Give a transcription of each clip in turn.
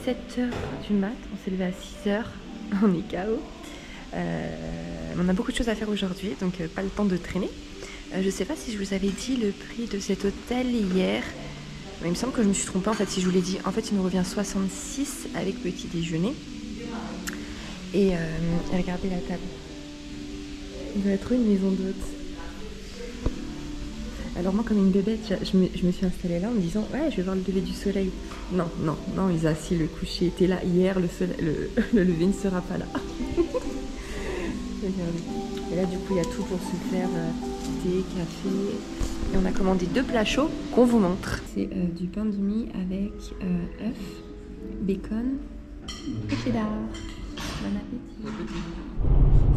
7h du mat, on s'est levé à 6h, on est KO. On a beaucoup de choses à faire aujourd'hui, donc pas le temps de traîner. Je sais pas si je vous avais dit le prix de cet hôtel hier. Il me semble que je me suis trompée en fait si je vous l'ai dit. En fait il nous revient 66 avec petit déjeuner. Et regardez la table. Il doit être une maison d'hôte. Alors moi comme une bébête, je me suis installée là en me disant ouais je vais voir le lever du soleil. Non, non, non Isa, si le coucher était là hier, le lever ne sera pas là. Regardez. Et là du coup il y a tout pour se faire thé, café. Et on a commandé 2 plats chauds qu'on vous montre. C'est du pain de mie avec œufs, bacon et cheddar. Bon appétit.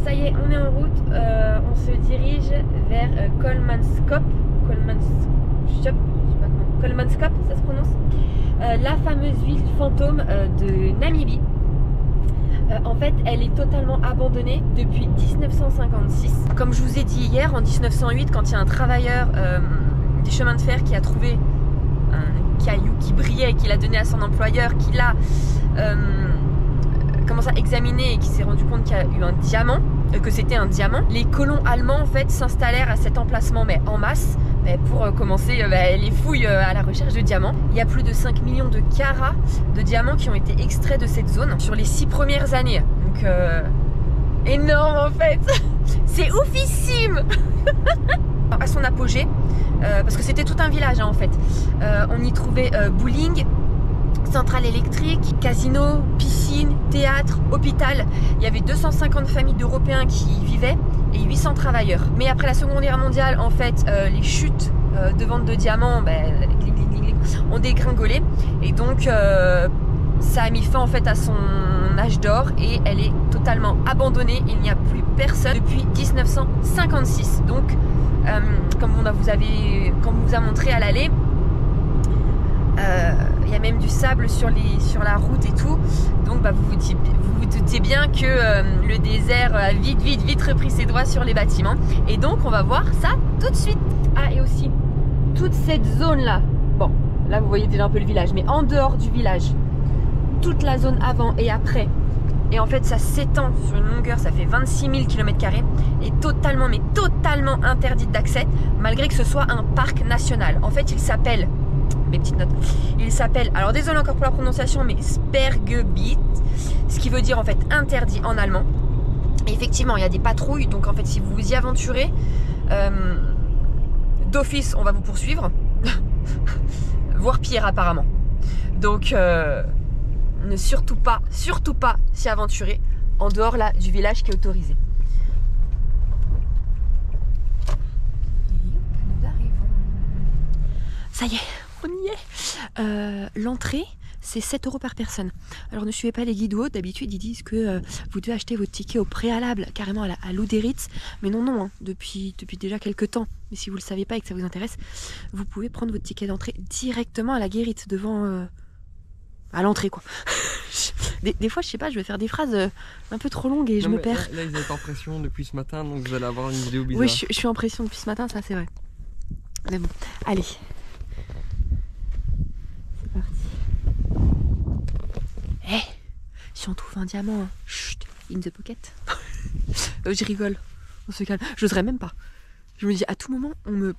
Ça y est, on est en route. On se dirige vers Kolmanskop. Kolmanskop, ça se prononce. La fameuse ville fantôme de Namibie. En fait, elle est totalement abandonnée depuis 1956. Comme je vous ai dit hier, en 1908, quand il y a un travailleur des chemins de fer qui a trouvé un caillou qui brillait et qu'il a donné à son employeur, qui l'a commencé à examiner et qui s'est rendu compte qu'il y a eu un diamant, que c'était un diamant, les colons allemands en fait s'installèrent à cet emplacement mais en masse pour commencer les fouilles à la recherche de diamants. Il y a plus de 5 millions de carats de diamants qui ont été extraits de cette zone sur les 6 premières années. Donc énorme en fait. C'est oufissime. À son apogée, parce que c'était tout un village hein, en fait. On y trouvait bowling, centrale électrique, casino, piscine, théâtre, hôpital. Il y avait 250 familles d'Européens qui y vivaient et 800 travailleurs. Mais après la Seconde Guerre mondiale, en fait, les chutes de vente de diamants ont dégringolé. Et donc, ça a mis fin en fait à son âge d'or et elle est totalement abandonnée. Il n'y a plus personne depuis 1956. Donc, comme on vous a montré à l'aller, il y a même du sable sur la route et tout. Donc vous vous doutez bien que le désert a vite repris ses droits sur les bâtiments. Et donc on va voir ça tout de suite. Ah et aussi, toute cette zone là, bon là vous voyez déjà un peu le village, mais en dehors du village, toute la zone avant et après, et en fait ça s'étend sur une longueur, ça fait 26 000 km², est totalement interdite d'accès, malgré que ce soit un parc national. En fait il s'appelle, mes petites notes, il s'appelle, alors désolé encore pour la prononciation, mais Sperrgebiet, ce qui veut dire en fait interdit en allemand. Et effectivement il y a des patrouilles, donc en fait si vous vous y aventurez, d'office on va vous poursuivre, voire pire apparemment. Donc ne surtout pas s'y aventurer en dehors là du village qui est autorisé. Nous arrivons. Ça y est, on y est. L'entrée c'est 7 € par personne. Alors ne suivez pas les guides ou autres, d'habitude ils disent que vous devez acheter votre ticket au préalable, carrément à l'Uderitz. Mais non, hein, depuis déjà quelques temps. Mais si vous ne le savez pas et que ça vous intéresse, vous pouvez prendre votre ticket d'entrée directement à la guérite, devant... à l'entrée quoi. Des fois je sais pas, je vais faire des phrases un peu trop longues et je me perds. Là ils étaient en pression depuis ce matin, donc vous allez avoir une vidéo bizarre. Oui je suis en pression depuis ce matin, ça c'est vrai. Mais bon, allez. C'est parti. Eh, si on trouve un diamant, chut, in the pocket. Je rigole, on se calme. J'oserais même pas. Je me dis à tout moment on me...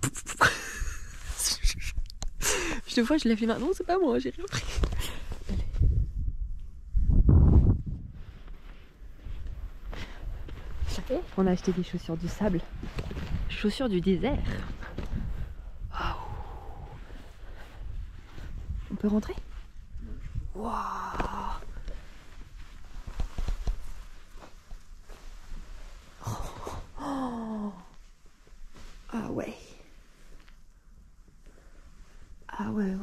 Je te vois, je lève les mains. Non c'est pas moi, j'ai rien pris. On a acheté des chaussures du sable, chaussures du désert. Waouh. On peut rentrer? Waouh. Oh. Ah ouais. Ah ouais.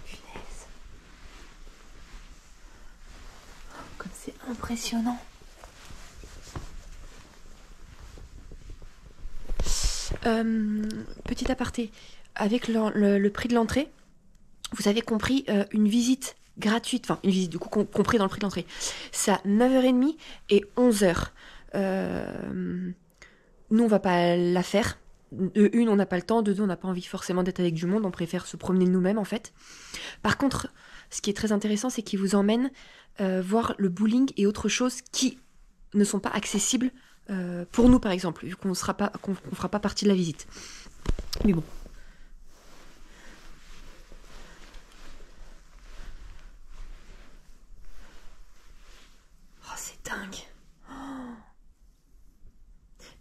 Punaise. Comme c'est impressionnant. Petit aparté, avec le prix de l'entrée, vous avez compris une visite gratuite, enfin une visite du coup compris dans le prix de l'entrée, c'est à 9h30 et 11h. Nous on va pas la faire. De une, on n'a pas le temps, de deux, on n'a pas envie forcément d'être avec du monde, on préfère se promener nous-mêmes en fait. Par contre, ce qui est très intéressant, c'est qu'il vous emmène voir le bowling et autres choses qui ne sont pas accessibles pour nous, par exemple, vu qu'on ne fera pas partie de la visite. Mais bon. Oh, c'est dingue. Oh.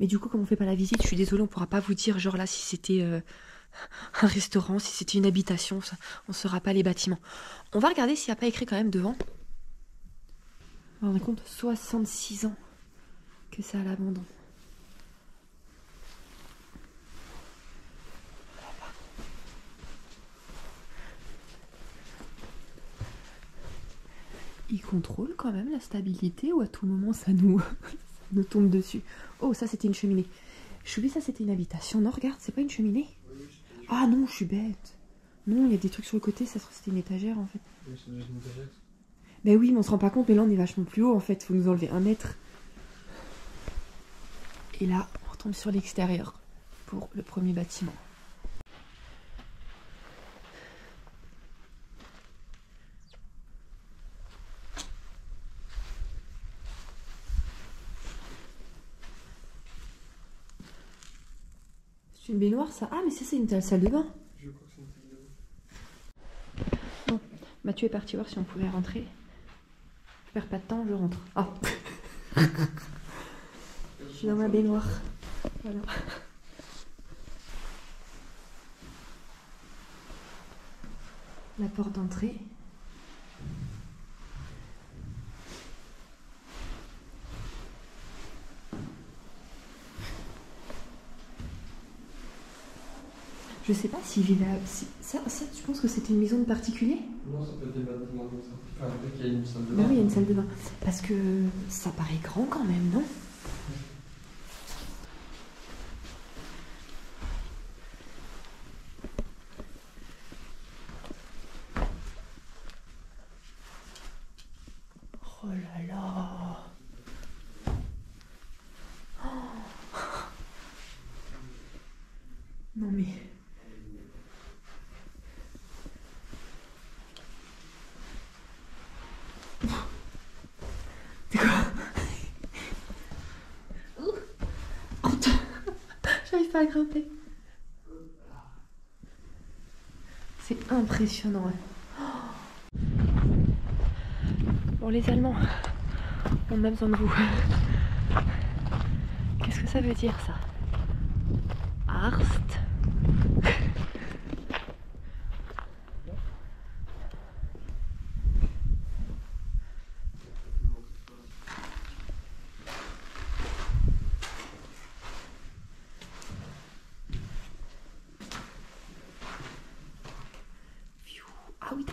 Mais du coup, comme on fait pas la visite, je suis désolée, on pourra pas vous dire, genre là, si c'était un restaurant, si c'était une habitation, ça, on saura pas les bâtiments. On va regarder s'il n'y a pas écrit quand même devant. On compte 66 ans que c'est à l'abandon. Il contrôle quand même la stabilité ou à tout moment ça nous tombe dessus. Oh, ça c'était une cheminée. Je suis ça c'était une habitation. Non, regarde, c'est pas une cheminée. Ah non, je suis bête. Non, il y a des trucs sur le côté, ça se trouve c'était une étagère en fait. Oui, c'est une étagère. Ben oui, mais on se rend pas compte, mais là on est vachement plus haut en fait, faut nous enlever 1 mètre. Et là, on retombe sur l'extérieur pour le premier bâtiment. C'est une baignoire ça? Ah mais c'est une salle de bain. Je crois que c'est une salle de bain. Bon, Mathieu est parti voir si on pouvait rentrer. Je perds pas de temps, je rentre. Ah. Je suis dans ma baignoire. Voilà. La porte d'entrée. Je sais pas s'il vit là. Ça, tu penses que c'était une maison de particulier? Non, ça peut être des bâtiments comme ça. Enfin, dès qu'il y a une salle de bain. Ben oui, il y a une salle de bain. Parce que ça paraît grand quand même, non? Oh là là. Oh. Non mais... C'est quoi? Oh, j'arrive pas à grimper. C'est impressionnant. Ouais. Bon les Allemands, on a besoin de vous. Qu'est-ce que ça veut dire ça? Arst.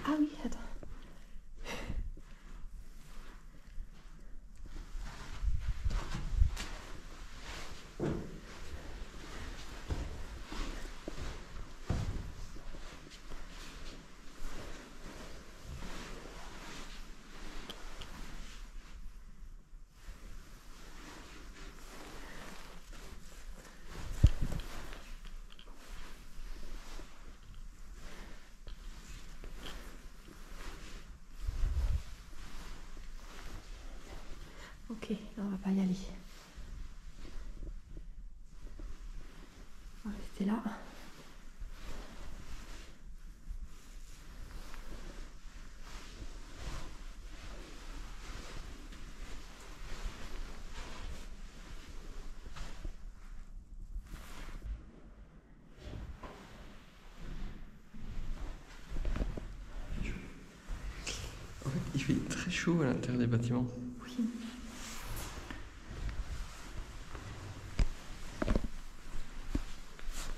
Ah oui, attends. Ok, là on va pas y aller. On va rester là. En fait, il fait très chaud à l'intérieur des bâtiments. Oui.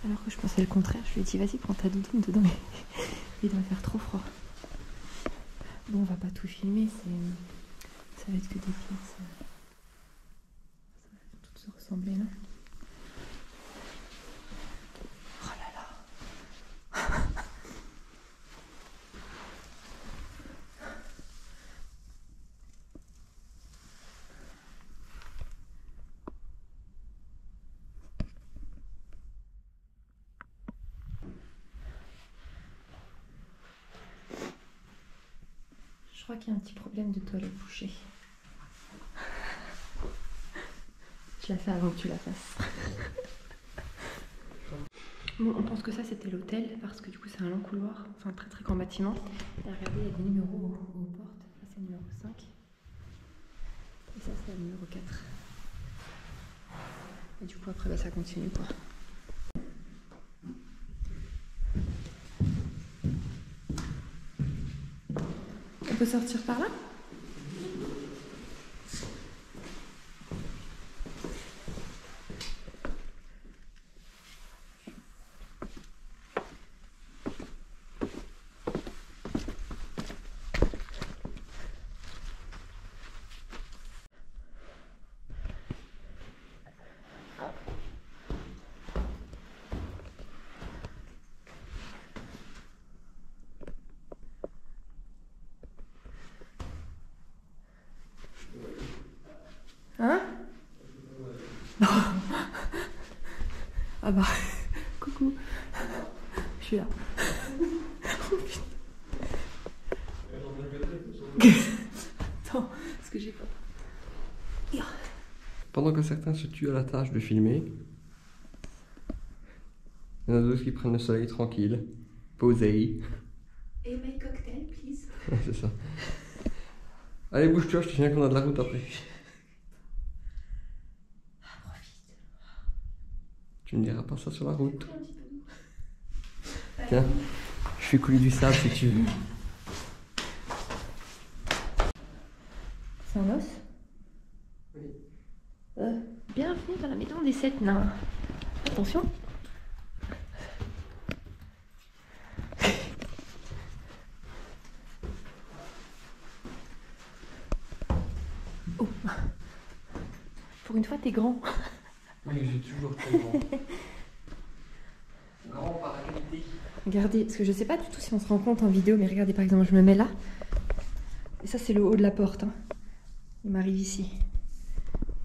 Alors que je pensais le contraire, je lui ai dit vas-y prends ta doudoune dedans, mais il doit faire trop froid. Bon, on va pas tout filmer, ça va être que des pièces. Ça va toutes se ressembler là. Oh là là. crois qu'il y a un petit problème de toilette bouchée. Je la fais avant que tu la fasses. Bon, on pense que ça c'était l'hôtel parce que du coup c'est un long couloir, enfin un très très grand bâtiment. Et regardez, il y a des numéros aux portes. Ça c'est le numéro 5. Et ça c'est le numéro 4. Et du coup après bah, ça continue quoi. On peut sortir par là ? Hein? Ah bah, coucou, je suis là. Oh putain. Attends, parce que j'ai pas. Pendant que certains se tuent à la tâche de filmer, il y en a d'autres qui prennent le soleil tranquille, posés. Et my cocktail, please. C'est ça. Allez, bouge-toi, je te souviens qu'on a de la route après. Tu me diras pas ça sur la route. Tiens, je fais couler du sable si tu veux. C'est un os? Oui. Bienvenue dans la maison des 7 nains. Attention. Oh. Pour une fois, t'es grand. Oui, j'ai toujours très grand. Grand par la qualité. Regardez, parce que je sais pas du tout si on se rend compte en vidéo, mais regardez par exemple, je me mets là. Et ça, c'est le haut de la porte. Hein. Il m'arrive ici.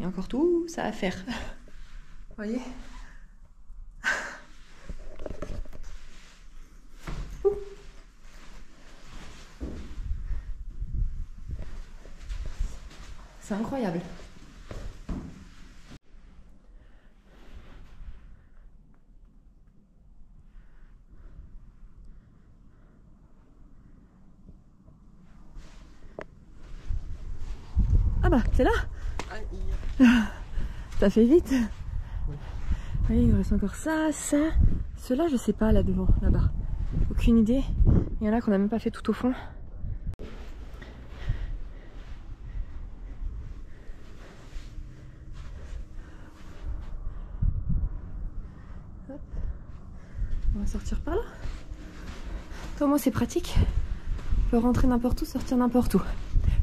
Et encore tout ça à faire. Vous voyez? C'est incroyable. Ah bah, c'est là. Ça fait vite. Oui. Oui, il nous reste encore ça, ça. Ceux-là, je sais pas, là devant, là-bas. Aucune idée. Il y en a qu'on n'a même pas fait tout au fond. Hop. On va sortir par là. Toi, moi, c'est pratique. On peut rentrer n'importe où, sortir n'importe où.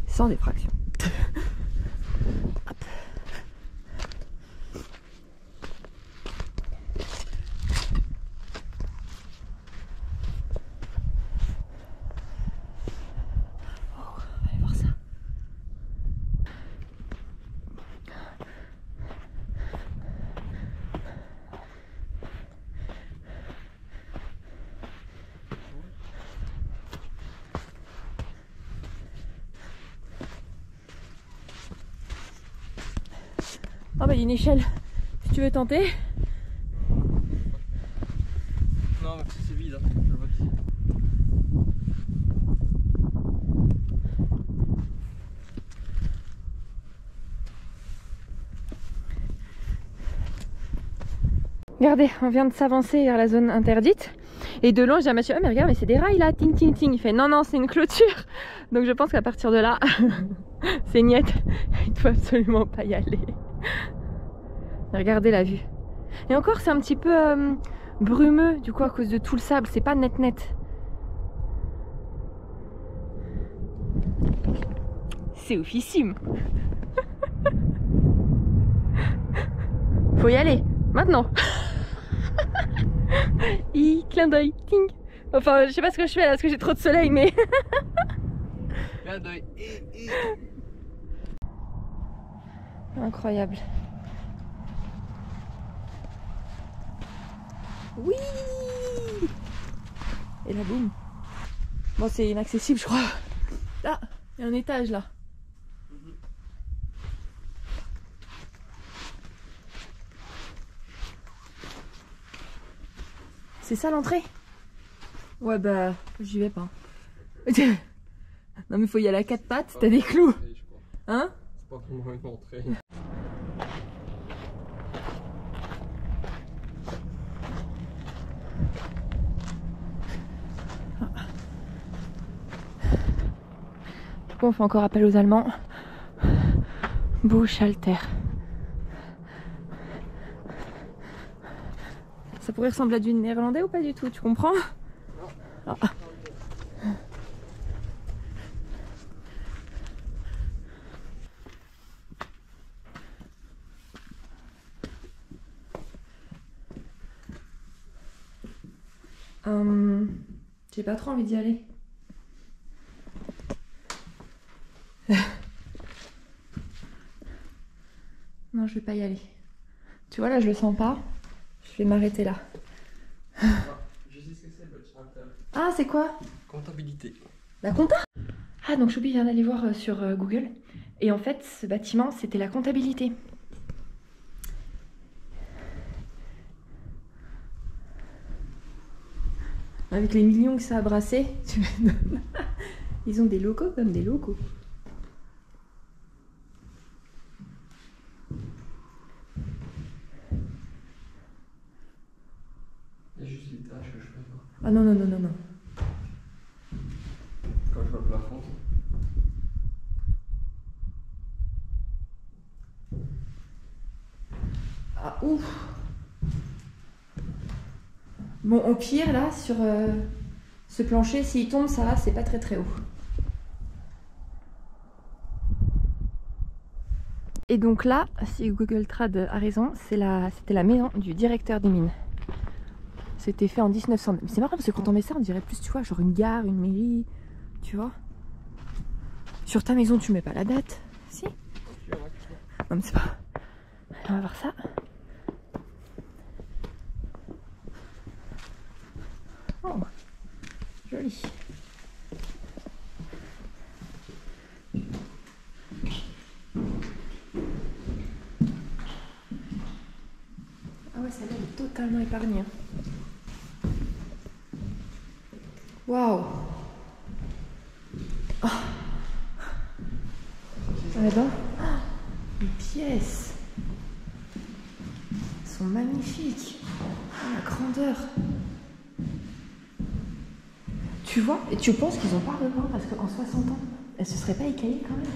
Sans défraction. Hop. Oh, on va aller voir ça. Oh bah il y a une échelle, si tu veux tenter. Non, mais c'est vide, hein. Je le vois ici. Regardez, on vient de s'avancer vers la zone interdite. Et de loin, je dis à Mathieu, ah mais regarde, mais c'est des rails là, ting ting ting. Il fait, non, non, c'est une clôture. Donc je pense qu'à partir de là, c'est niette. Il ne faut absolument pas y aller. Regardez la vue. Et encore, c'est un petit peu brumeux, du coup, à cause de tout le sable. C'est pas net net. C'est oufissime. Faut y aller, maintenant. Clin d'œil, ting. Enfin, je sais pas ce que je fais là, parce que j'ai trop de soleil, mais... Clin d'œil. Incroyable. Oui. Et là, boum. Bon, c'est inaccessible, je crois. Là, Il y a un étage là. C'est ça l'entrée? Ouais bah j'y vais pas. Non mais faut y aller à quatre pattes, t'as des clous. Hein? C'est pas vraiment une entrée. Du coup on fait encore appel aux Allemands. Buchhalter. Ça pourrait ressembler à du néerlandais ou pas du tout, tu comprends? Ah. J'ai pas trop envie d'y aller. Non, je vais pas y aller. Tu vois, là, je le sens pas. Je vais m'arrêter là. Je sais ce que c'est, Buchhalter. Ah, c'est quoi? Comptabilité. La compta? Ah, donc Choupi vient d'aller voir sur Google. Et en fait, ce bâtiment, c'était la comptabilité. Avec les millions que ça a brassé, tu m'étonnes. Ils ont des locaux comme des locaux. Il y a juste les tâches que je fais pas. Ah non, non, non, non, non. Quand je vois le plafond. Ah, ouf. Bon, au pire, là, sur ce plancher, s'il tombe, ça va, c'est pas très très haut. Et donc là, si Google Trad a raison, c'était la maison du directeur des mines. C'était fait en 1900. Mais c'est marrant parce que quand on met ça, on dirait plus, tu vois, genre une gare, une mairie, tu vois. Sur ta maison, tu mets pas la date, si? Non mais c'est pas... Allez, on va voir ça. Oh, joli. Ah ouais, celle-là est totalement épargnée. Waouh. Oh. Ah ben, les pièces sont magnifiques. Oh, la grandeur. Tu vois, et tu penses qu'ils ont pas repeint parce qu'en 60 ans, elles se seraient pas écaillées quand même?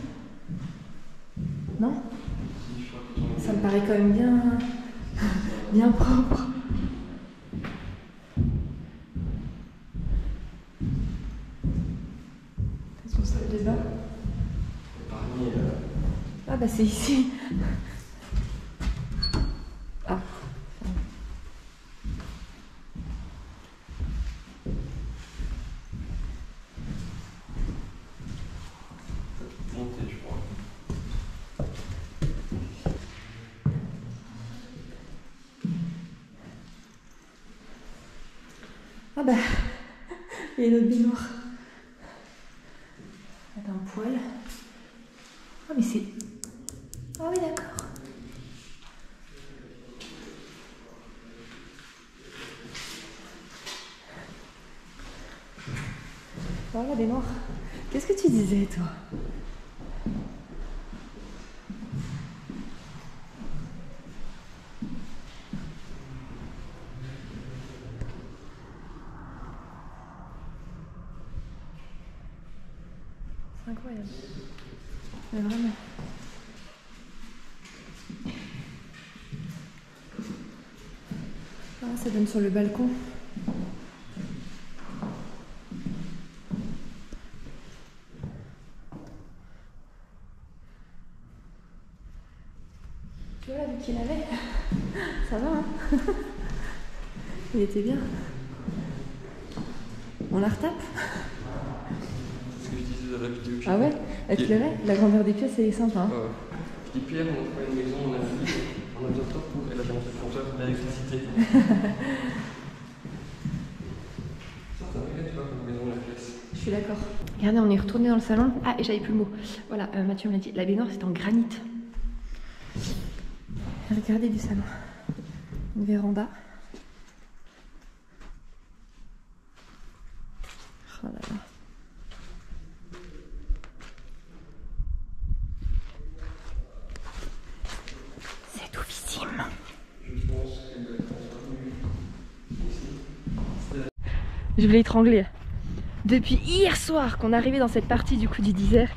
Non? Ça me paraît quand même bien propre. C'est pour ça que les bains. Ah bah c'est ici. Ah. Ah bah, il y a notre baignoire. Avec un poêle. Ah mais c'est... Ah oui d'accord. Voilà la baignoire. Qu'est-ce que tu disais toi? C'est incroyable. Mais vraiment. Ah, ça donne sur le balcon. Tu vois là, vu qu'il avait, ça va hein. Il était bien. On la retape? C'est ce que je disais dans la vidéo. Ah ouais? Elle te plairait? La grandeur des pièces, elle est sympa. Hein. Je dis Pierre, on a trouvé une maison, on a besoin de toi pour... Elle a bien fait le compteur de l'électricité. Ça, ça m'arrête, tu vois, comme maison, la pièce. Je suis d'accord. Regardez, on est retourné dans le salon. Ah, et j'avais plus le mot. Voilà, Mathieu me l'a dit. La baignoire, c'est en granit. Regardez du salon. Une véranda. Oh là là. C'est oufissime. Je voulais étrangler. Depuis hier soir qu'on est arrivé dans cette partie du coup du désert,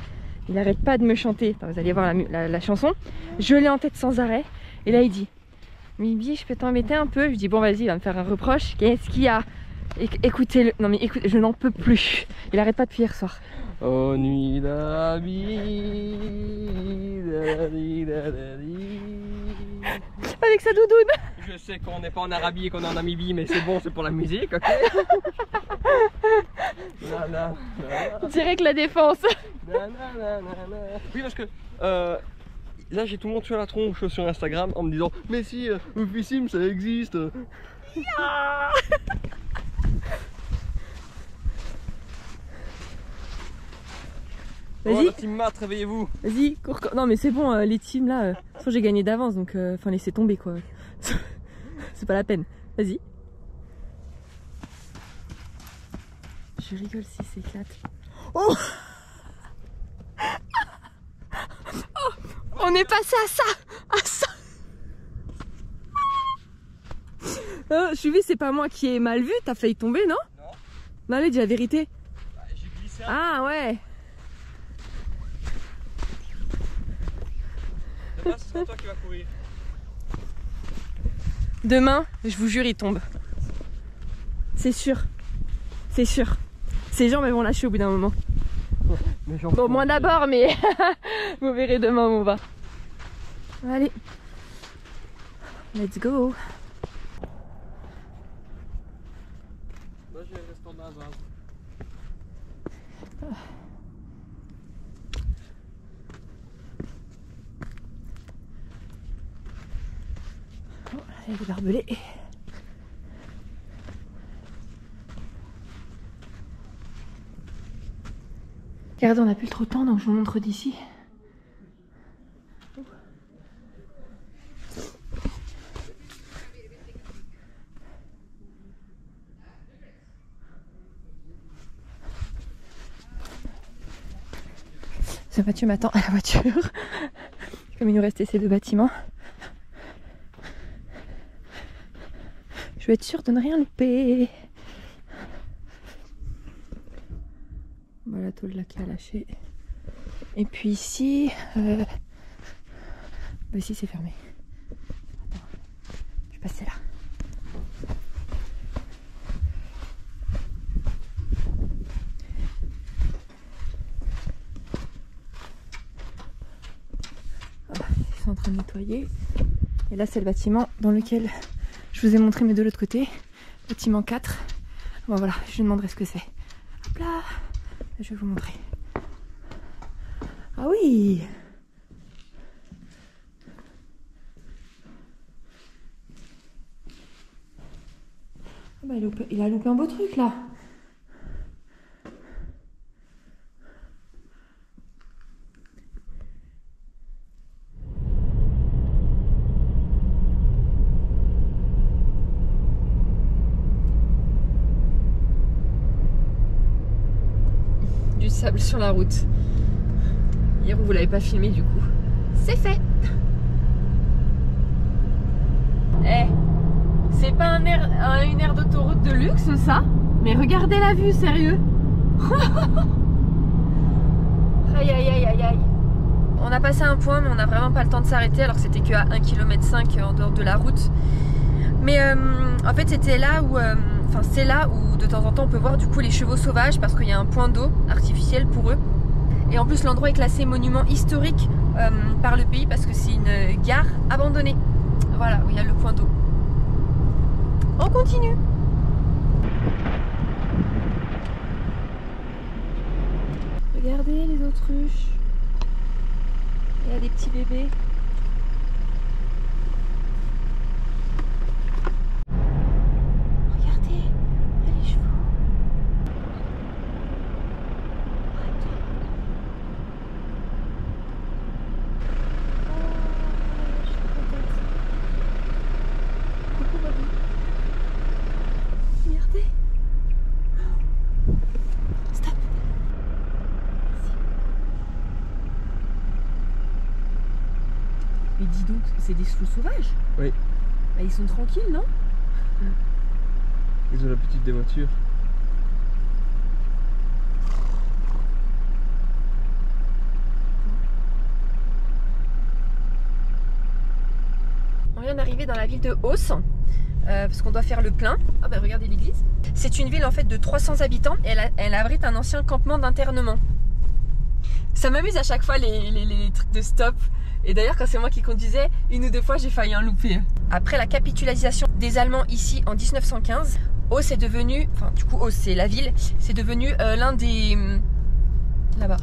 il arrête pas de me chanter. Enfin, vous allez voir la chanson. Je l'ai en tête sans arrêt. Et là il dit, Mibi, je peux t'embêter un peu? Je dis bon vas-y, il va me faire un reproche. Qu'est-ce qu'il y a? Écoutez-le. Non mais écoute, je n'en peux plus. Il arrête pas depuis hier soir. Oh nuit d'Arabie, avec sa doudoune. Je sais qu'on n'est pas en Arabie et qu'on est en Namibie, mais c'est bon, c'est pour la musique, ok? Direct la défense. Oui, parce que là j'ai tout le monde sur la tronche sur Instagram en me disant mais si, Oufissime ça existe. Vas-y. Oh, la team Mat, réveillez-vous. Vas-y, cours. Non mais c'est bon, les teams là, de toute façon j'ai gagné d'avance donc enfin laissez tomber quoi. C'est pas la peine. Vas-y. Je rigole si s'éclate. Oh, oh, on est passé à ça. Chouvi, c'est pas moi qui ai mal vu, t'as failli tomber, non? Non, allez, dis la vérité. Bah, j'ai glissé. Ah ouais. Demain, ce sera toi qui vas courir. Demain, je vous jure, il tombe. C'est sûr. C'est sûr. Ces jambes elles vont lâcher au bout d'un moment. Bon, moi d'abord, mais vous verrez demain où on va. Allez. Let's go. Moi, je vais rester en base. Oh, là, il y a des barbelés. Regardez, on n'a plus trop de temps, donc je vous montre d'ici. Mathieu m'attend à la voiture. Comme il nous restait ces deux bâtiments. Je veux être sûre de ne rien louper. Voilà la tôle là qui a lâché. Et puis ici, ici c'est fermé. Attends, je vais passer là. Voilà, ils sont en train de nettoyer. Et là c'est le bâtiment dans lequel je vous ai montré, mais de l'autre côté, bâtiment 4. Bon voilà, je lui demanderai ce que c'est. Hop là. Je vais vous montrer. Ah oui! Ah bah, il a loupé un beau truc là. Sable sur la route. Hier on vous l'avez pas filmé du coup. C'est fait. Eh, c'est pas une aire d'autoroute de luxe ça? Mais regardez la vue, sérieux. Aïe aïe aïe aïe aïe. On a passé un point mais on n'a vraiment pas le temps de s'arrêter alors que c'était qu'à 1,5 km en dehors de la route. Mais en fait c'était là où c'est là où de temps en temps on peut voir du coup les chevaux sauvages parce qu'il y a un point d'eau artificiel pour eux. Et en plus l'endroit est classé monument historique par le pays parce que c'est une gare abandonnée. Voilà, où il y a le point d'eau. On continue. Regardez les autruches. Il y a des petits bébés. dis donc, c'est des fous sauvages. Oui. Bah, ils sont tranquilles, non? Ils ont l'habitude des voitures. On vient d'arriver dans la ville de Oss, parce qu'on doit faire le plein. Ah bah regardez l'église. C'est une ville en fait de 300 habitants et elle abrite un ancien campement d'internement. Ça m'amuse à chaque fois les trucs de stop. Et d'ailleurs quand c'est moi qui conduisais, une ou deux fois j'ai failli en louper. Après la capitulation des Allemands ici en 1915, Oss est devenu, enfin du coup Oss c'est la ville, c'est devenu l'un des... là-bas.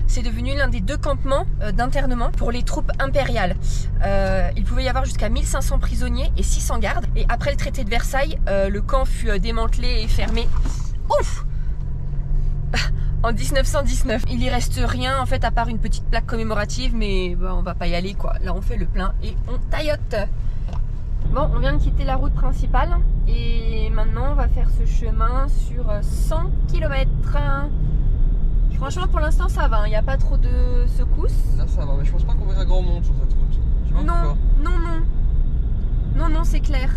C'est devenu l'un des 2 campements d'internement pour les troupes impériales. Il pouvait y avoir jusqu'à 1500 prisonniers et 600 gardes. Et après le traité de Versailles, le camp fut démantelé et fermé. Ouf! En 1919. Il y reste rien en fait à part une petite plaque commémorative, mais bah, on va pas y aller quoi. Là on fait le plein et on taillote. Bon, on vient de quitter la route principale et maintenant on va faire ce chemin sur 100 km. Franchement pour l'instant ça va, il n'y a pas trop de secousses. Là ça va, mais je pense pas qu'on verra grand monde sur cette route. Je sais pas pourquoi. Non, c'est clair.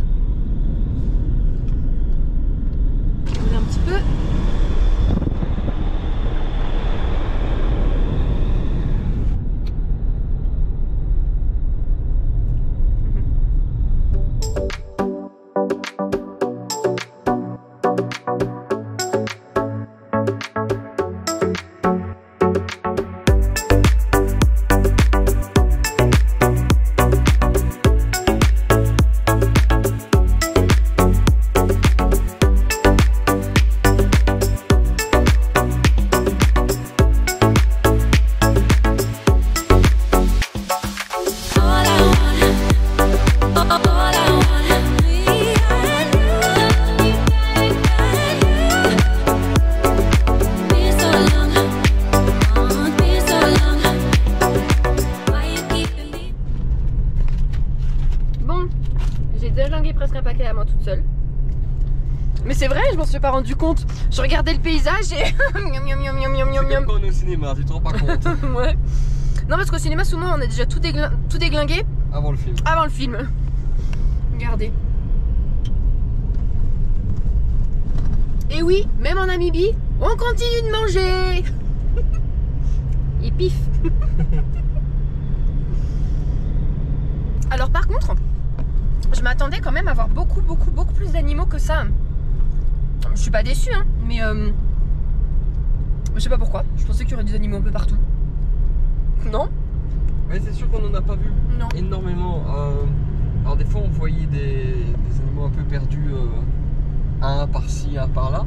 On est un petit peu. Mais c'est vrai, je m'en suis pas rendu compte. Je regardais le paysage et... C'est comme quand on est au cinéma, tu te rends pas compte. Ouais. Non parce qu'au cinéma souvent on a déjà tout déglingué. Avant le film. Avant le film. Regardez. Et oui, même en Namibie, on continue de manger. Et pif. Alors par contre, je m'attendais quand même à avoir beaucoup plus d'animaux que ça. Je suis pas déçue, hein, mais je sais pas pourquoi. Je pensais qu'il y aurait des animaux un peu partout. Non? Mais c'est sûr qu'on en a pas vu énormément. Alors des fois on voyait des animaux un peu perdus, un par-ci, un par-là.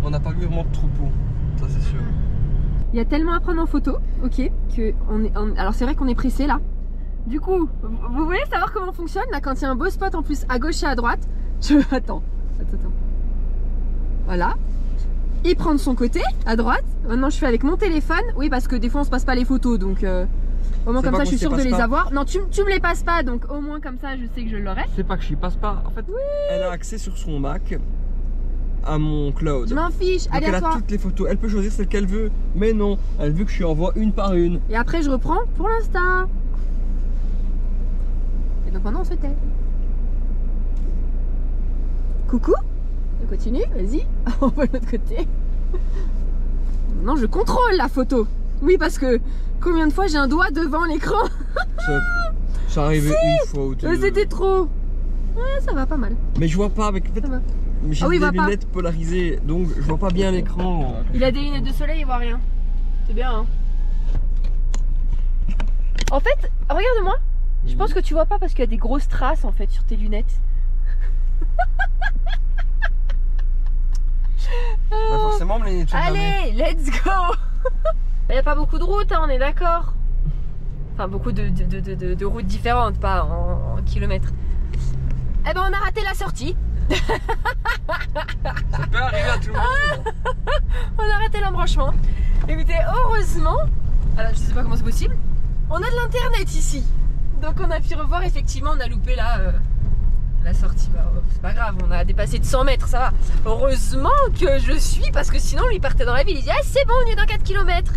On n'a pas vu vraiment de troupeau, ça c'est sûr. Il y a tellement à prendre en photo, ok, que alors c'est vrai qu'on est pressé là. Du coup, vous voulez savoir comment on fonctionne là quand il y a un beau spot en plus à gauche et à droite? Attends. Voilà. Il prend de son côté, à droite. Maintenant je fais avec mon téléphone. Oui parce que des fois on se passe pas les photos donc au moins comme ça je suis sûre de les avoir. Non tu me les passes pas donc au moins comme ça je sais que je l'aurai. C'est pas que je lui passe pas. En fait elle a accès sur son Mac à mon cloud. Je m'en fiche, allez à toi. Elle a toutes les photos, elle peut choisir celle qu'elle veut. Mais non, elle veut que je lui envoie une par une. Et après je reprends pour l'Insta. Et donc maintenant on se tait. Coucou. On continue, vas-y. On va de l'autre côté. Maintenant je contrôle la photo. Oui parce que combien de fois j'ai un doigt devant l'écran. Ça arrivait une fois ou deux. C'était trop. Ouais, ça va pas mal. Mais je vois pas avec... Ça va. J'ai des lunettes polarisées, donc je vois pas bien l'écran. Il a des lunettes de soleil, il voit rien. C'est bien, hein. En fait, regarde-moi. Je pense que tu vois pas parce qu'il y a des grosses traces en fait sur tes lunettes. Bah forcément, mes lunettes sont allez, let's go. Il n'y a pas beaucoup de routes, hein, on est d'accord. Enfin, beaucoup de routes différentes, pas en kilomètres. Eh ben, on a raté la sortie. Ça peut arriver à tout le monde. On a raté l'embranchement. Écoutez, heureusement, alors je sais pas comment c'est possible, on a de l'internet ici. Donc on a pu revoir, effectivement, on a loupé la sortie. Bah, c'est pas grave, on a dépassé de 100 mètres, ça va. Heureusement que je suis, parce que sinon lui partait dans la ville. Il dit ah c'est bon, on est dans 4 km.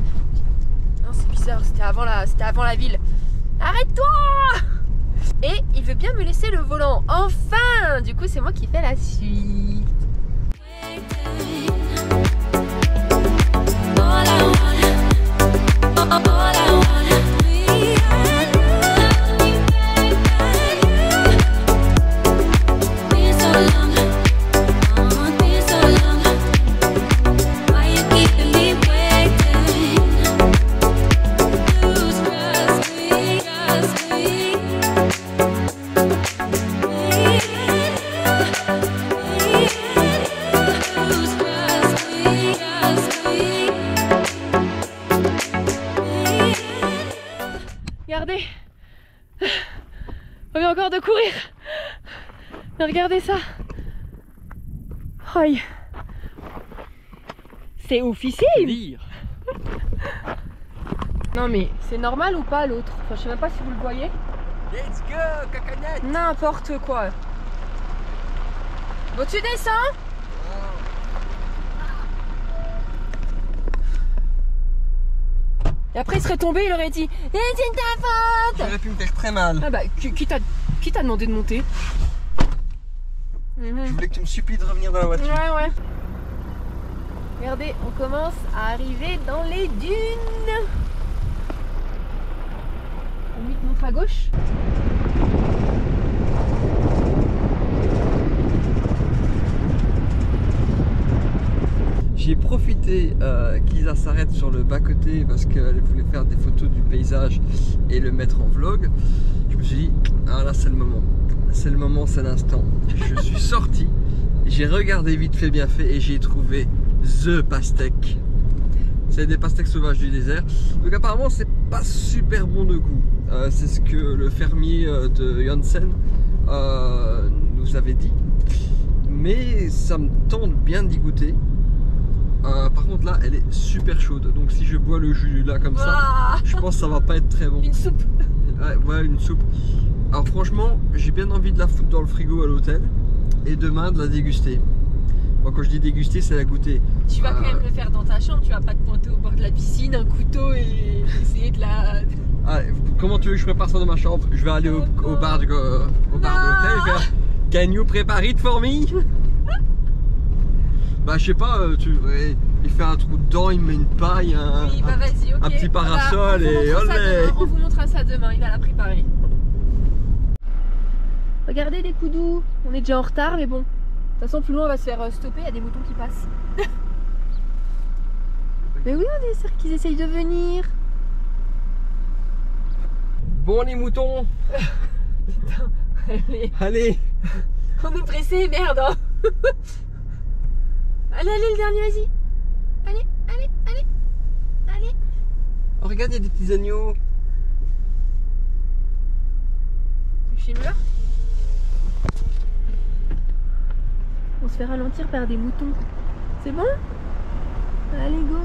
Non, c'est bizarre, c'était avant la ville. Arrête-toi. Et il veut bien me laisser le volant. Enfin! Du coup, c'est moi qui fais la suite. Regardez, on vient encore de courir. Mais regardez ça. Aïe. C'est oufissime. Non mais c'est normal ou pas l'autre? Enfin, je sais même pas si vous le voyez. Let's go, cacagnette. N'importe quoi. Bon, tu descends? Et après il serait tombé, il aurait dit « Eh, c'est ta faute !» J'aurais pu me faire très mal. Ah bah, qui t'a demandé de monter? Je voulais que tu me supplies de revenir dans la voiture. Ouais. Regardez, on commence à arriver dans les dunes. On lui montre à gauche. J'ai profité qu'Isa s'arrête sur le bas-côté parce qu'elle voulait faire des photos du paysage et le mettre en vlog. Je me suis dit, ah là c'est le moment. C'est le moment, c'est l'instant. Je suis sorti, j'ai regardé vite fait bien fait et j'ai trouvé the pastèque. C'est des pastèques sauvages du désert. Donc apparemment c'est pas super bon de goût. C'est ce que le fermier de Janssen nous avait dit. Mais ça me tente bien d'y goûter. Par contre là elle est super chaude, donc si je bois le jus là comme ça, je pense que ça va pas être très bon. Une soupe. Ouais, une soupe. Alors franchement j'ai bien envie de la foutre dans le frigo à l'hôtel et demain de la déguster. Bon, quand je dis déguster, c'est la goûter. Tu vas quand même le faire dans ta chambre, tu vas pas te pointer au bord de la piscine, un couteau et essayer de la... Ah, comment tu veux que je prépare ça dans ma chambre? Je vais aller au bar de l'hôtel et faire Can you prepare it for me? Bah je sais pas, il fait un trou dedans, il met une paille, oui, bah vas-y, okay. Un petit parasol et olé. On vous montrera ça demain, il va la préparer. Regardez les coups doux, on est déjà en retard mais bon. De toute façon plus loin on va se faire stopper, il y a des moutons qui passent. Mais oui, on est sûr qu'ils essayent de venir. Bon les moutons. Putain, allez. On est pressés, merde hein. Allez, le dernier, vas-y. Allez. Oh, regarde, il y a des petits agneaux. Tu filmes là? On se fait ralentir par des moutons. C'est bon? Allez, go.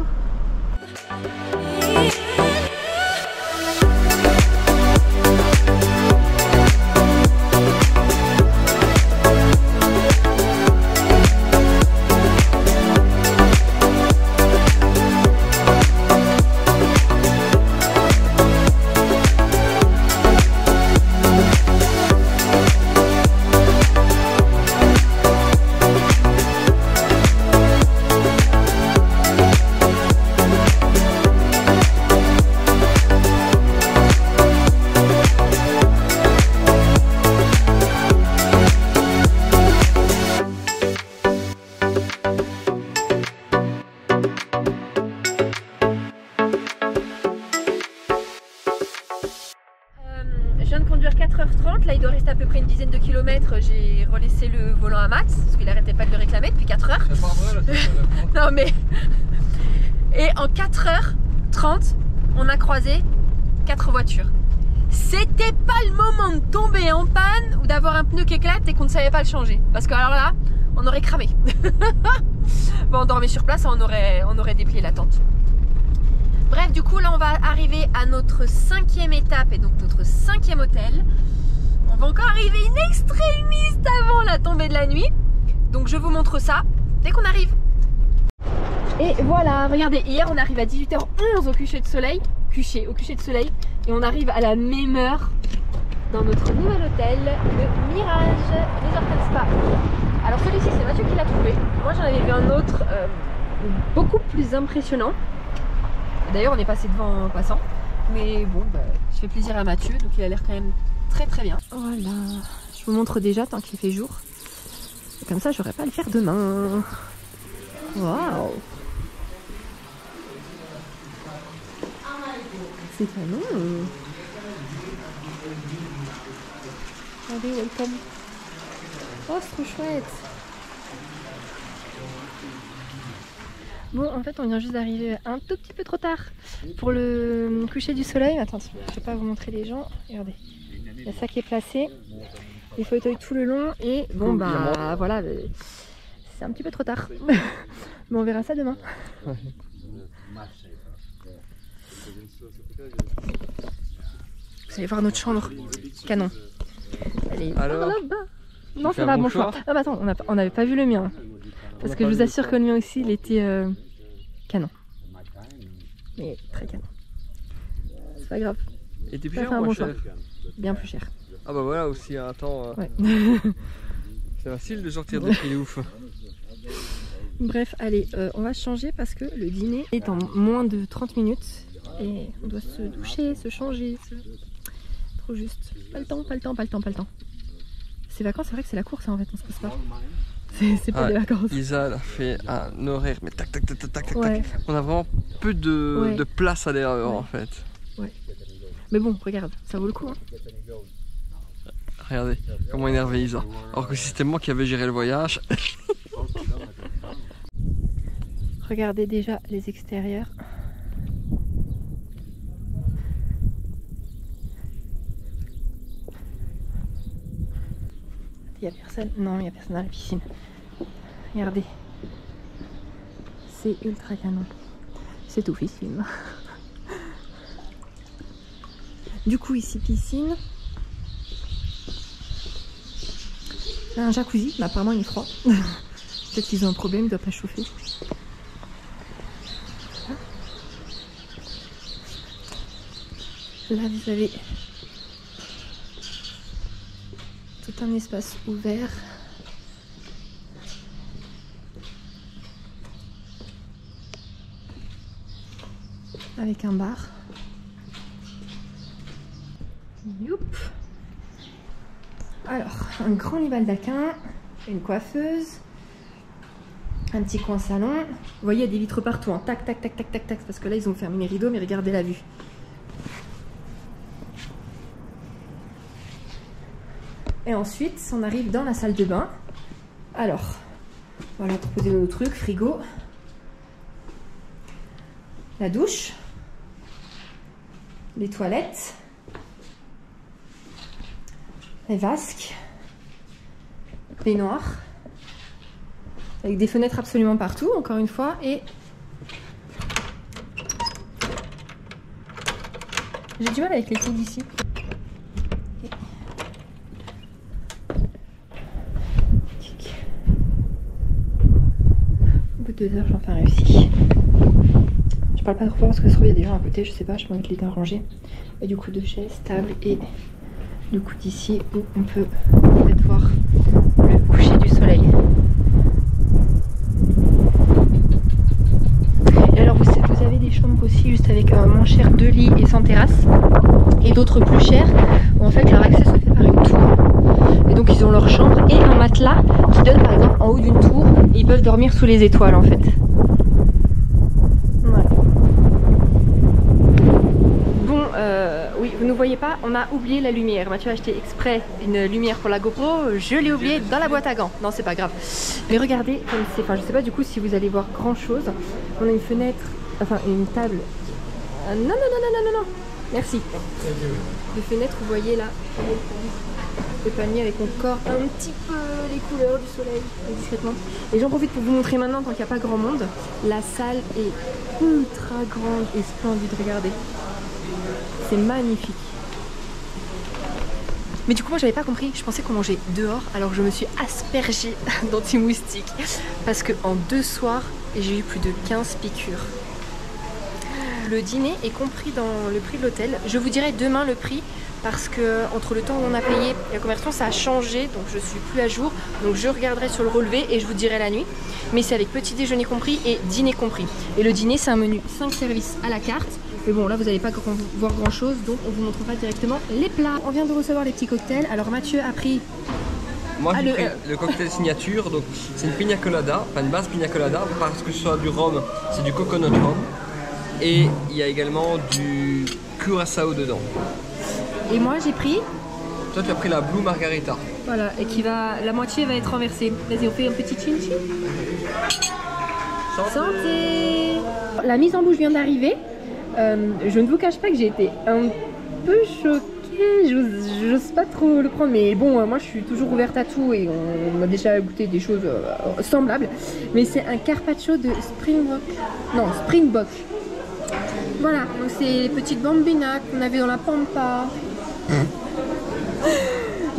Je viens de conduire 4h30, là il doit rester à peu près une dizaine de kilomètres. J'ai relaissé le volant à Max parce qu'il arrêtait pas de le réclamer depuis 4 heures. C'est pas vrai là, non mais... Et en 4h30, on a croisé 4 voitures. C'était pas le moment de tomber en panne ou d'avoir un pneu qui éclate et qu'on ne savait pas le changer. Parce que alors là, on aurait cramé. Bon, on dormait sur place, on aurait déplié la tente. Bref, du coup, là, on va arriver à notre 5e étape et donc notre 5e hôtel. On va encore arriver in extremis avant la tombée de la nuit. Donc, je vous montre ça dès qu'on arrive. Et voilà, regardez, hier, on arrive à 18h11 au coucher de soleil. Au coucher de soleil. Et on arrive à la même heure dans notre nouvel hôtel, le Mirage Resort & Spa. Alors celui-ci c'est Mathieu qui l'a trouvé. Moi j'en avais vu un autre beaucoup plus impressionnant. D'ailleurs on est passé devant en passant. Mais bon, bah, je fais plaisir à Mathieu, donc il a l'air quand même très très bien. Voilà, je vous montre déjà tant qu'il fait jour. Et comme ça j'aurais pas à le faire demain. Waouh! C'est canon! Allez, welcome! Oh, c'est trop chouette! Bon, en fait, on vient juste d'arriver un tout petit peu trop tard pour le coucher du soleil. Attends, je vais pas vous montrer les gens. Regardez, il y a ça qui est placé, les fauteuils tout le long et bon, bah voilà, c'est un petit peu trop tard. Mais on verra ça demain. Vous allez voir notre chambre, canon. Elle est là-bas. Non, ça va, bon choix. Ah bah attends, on n'avait pas vu le mien. Parce que je vous assure que le mien aussi, il était canon. Mais très canon. C'est pas grave. Et t'es plus cher ou moins cher? Bien plus cher. Ah bah voilà aussi, attends. Ouais. C'est facile de sortir des prix de ouf. Bref, allez, on va changer parce que le dîner est en moins de 30 minutes. Et on doit se doucher, se changer. Trop juste. Pas le temps, pas le temps, pas le temps, pas le temps. Ces vacances, c'est vrai que c'est la course en fait, on se passe pas. C'est pas des vacances. Isa elle a fait un horaire, mais tac tac tac tac tac ouais. tac. On a vraiment peu de place à l'erreur en fait. Ouais. Mais bon, regarde, ça vaut le coup. Hein. Regardez comment énervé Isa. Alors que si c'était moi qui avais géré le voyage. Regardez déjà les extérieurs. Il n'y a personne. Non, il n'y a personne à la piscine. Regardez. C'est ultra canon. C'est oufissime. Du coup, ici, piscine. Là, un jacuzzi, mais apparemment il est froid. Peut-être qu'ils ont un problème, il ne doit pas chauffer. Là, vous avez tout un espace ouvert. Avec un bar. Youp. Alors, un grand lit baldaquin, une coiffeuse, un petit coin salon. Vous voyez, il y a des vitres partout, hein. Tac, tac, tac, tac, tac, tac, parce que là, ils ont fermé les rideaux, mais regardez la vue. Et ensuite, on arrive dans la salle de bain. Alors, voilà, pour poser nos trucs, frigo, la douche, les toilettes, les vasques, baignoire, avec des fenêtres absolument partout, encore une fois, et j'ai du mal avec les clés d'ici. Au bout de 2 heures, j'ai enfin réussi. Je parle pas trop fort parce que ça se trouve, il y a des gens à côté, je sais pas, je peux mettre les temps rangés. Et du coup, 2 chaises, table et du coup d'ici où on peut peut-être voir le coucher du soleil. Et alors vous avez des chambres aussi juste avec moins cher 2 lits et sans terrasse. Et d'autres plus chères où en fait leur accès se fait par une tour. Et donc ils ont leur chambre et un matelas qui donne par exemple en haut d'une tour et ils peuvent dormir sous les étoiles en fait. Voilà. Bon, oui, vous ne voyez pas, on a oublié la lumière. Mathieu a acheté exprès une lumière pour la GoPro, je l'ai oublié dans la boîte à gants. Non, c'est pas grave. Mais regardez, comme c'est, enfin je sais pas du coup si vous allez voir grand chose. On a une fenêtre, enfin une table. Non, non, non, non, non, non, non. Merci. De fenêtre, vous voyez là, le panier avec encore un petit peu les couleurs du soleil, discrètement. Et j'en profite pour vous montrer maintenant, tant qu'il n'y a pas grand monde, la salle est ultra grande et splendide, regardez. C'est magnifique. Mais du coup moi j'avais pas compris, je pensais qu'on mangeait dehors, alors je me suis aspergée d'anti-moustique. Parce que en 2 soirs, j'ai eu plus de 15 piqûres. le dîner est compris dans le prix de l'hôtel. Je vous dirai demain le prix parce que entre le temps où on a payé et la conversion ça a changé, donc je suis plus à jour. Donc je regarderai sur le relevé et je vous dirai la nuit. Mais c'est avec petit déjeuner compris et dîner compris. Et le dîner c'est un menu 5 services à la carte. Mais bon là vous n'allez pas voir grand chose, donc on vous montrera directement les plats. On vient de recevoir les petits cocktails. Alors Mathieu a pris... Moi j'ai pris le cocktail signature, donc c'est une pina colada, pas une base pina colada, parce que ce soit du rhum, c'est du coconut rum. Et il y a également du curaçao dedans. Et moi j'ai pris... Toi tu as pris la Blue Margarita. Voilà, et qui va... la moitié va être renversée. Vas-y, on fait un petit chin chin. Santé. La mise en bouche vient d'arriver. Je ne vous cache pas que j'ai été un peu choquée. J'ose pas trop le prendre, mais bon, moi je suis toujours ouverte à tout et on a déjà goûté des choses semblables. Mais c'est un carpaccio de Springbok. Voilà, donc c'est les petites bambinas qu'on avait dans la pampa.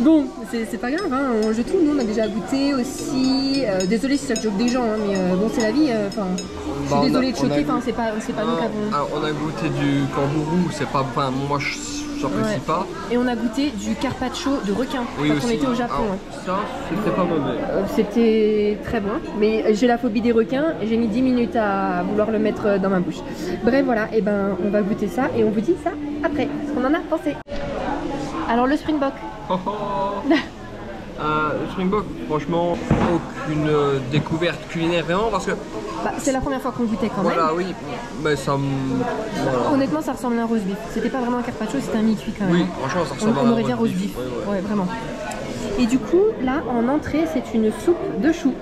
Bon, c'est pas grave, hein, on jette tout, nous on a déjà goûté aussi. Désolé si ça choque des gens, hein, mais bon c'est la vie. Je suis désolée de choquer, c'est pas nous qui avons... Alors, on a goûté du kangourou, c'est pas... Enfin, moi je n'apprécie pas. Et on a goûté du carpaccio de requin quand on était au Japon. Alors, ça, c'était pas mauvais. C'était très bon, mais j'ai la phobie des requins et j'ai mis 10 minutes à vouloir le mettre dans ma bouche. Bref, voilà, et ben on va goûter ça et on vous dit ça après, ce qu'on en a pensé. Alors le Springbok. Le Springbok, franchement, aucune découverte culinaire vraiment parce que... c'est la première fois qu'on goûtait quand même. Voilà, oui, mais ça me... Voilà. Honnêtement, ça ressemble à un roast beef. C'était pas vraiment un carpaccio, c'était un mi-cuit quand même. Oui, franchement, ça ressemble à un on aurait dit un roast beef. Ouais, vraiment. Et du coup, là, en entrée, c'est une soupe de choux.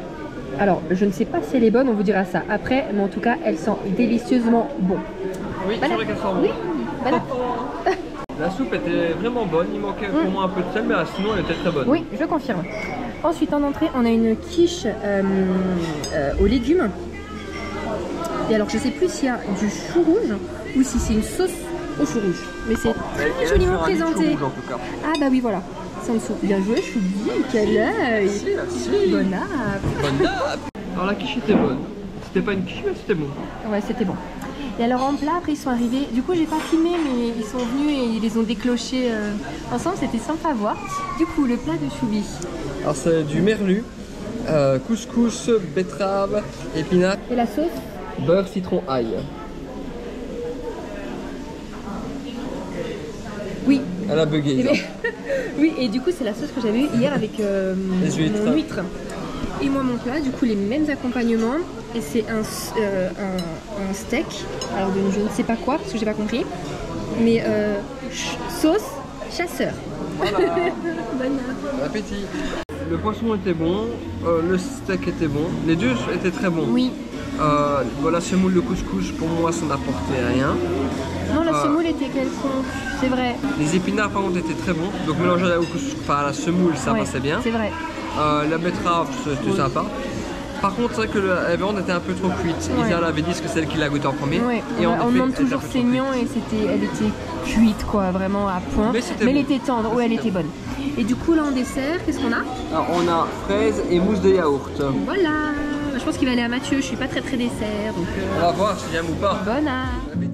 Alors, je ne sais pas si elle est bonne, on vous dira ça après, mais en tout cas, elle sent délicieusement bon. Oui, c'est vrai qu'elle sent bon. Oui, voilà. La soupe était vraiment bonne, il manquait pour moi un peu de sel, mais sinon elle était très bonne. Oui, je confirme. Ensuite, en entrée, on a une quiche aux légumes. Et alors, je sais plus s'il y a du chou rouge ou si c'est une sauce au chou rouge. Mais c'est très joliment présenté. Chou rouge, en tout cas. Ah bah oui, voilà. C'est en dessous. Bien joué, Choubi, quel œil. Bon app. Alors la quiche était bonne. C'était pas une quiche, mais c'était bon. Ouais, c'était bon. Et alors en plat, après ils sont arrivés, du coup j'ai pas filmé mais ils sont venus et ils les ont déclochés ensemble, c'était sympa à voir. Du coup le plat de Choubi. Alors c'est du merlu, couscous, betterave, épinards. Et la sauce? Beurre, citron, ail. Oui. Elle a bugué. Oui, et du coup c'est la sauce que j'avais eue hier avec mon huître. Et moi mon plat, du coup les mêmes accompagnements. Et c'est un steak, alors de je ne sais pas quoi, parce que j'ai pas compris. Mais sauce chasseur. Voilà. Bon appétit. Le poisson était bon, le steak était bon, les deux étaient très bons. Oui. La semoule, le couscous, pour moi ça n'apportait rien. Non, la semoule était quelconque, c'est vrai. Les épinards par contre étaient très bons, donc mélangé à la semoule ça passait bien. C'est vrai. La betterave c'était sympa. Par contre, c'est vrai que la viande était un peu trop cuite. Isa avait dit que c'est elle qui l'a goûté en premier. Ouais. Et on demande toujours saignant et elle était cuite quoi, vraiment à point. Mais elle était tendre, ouais, elle était bonne. Et du coup là en dessert, qu'est-ce qu'on a? Alors, on a fraises et mousse de yaourt. Voilà. Je pense qu'il va aller à Mathieu, je suis pas très dessert. Donc on va voir si j'aime ou pas. Bon app.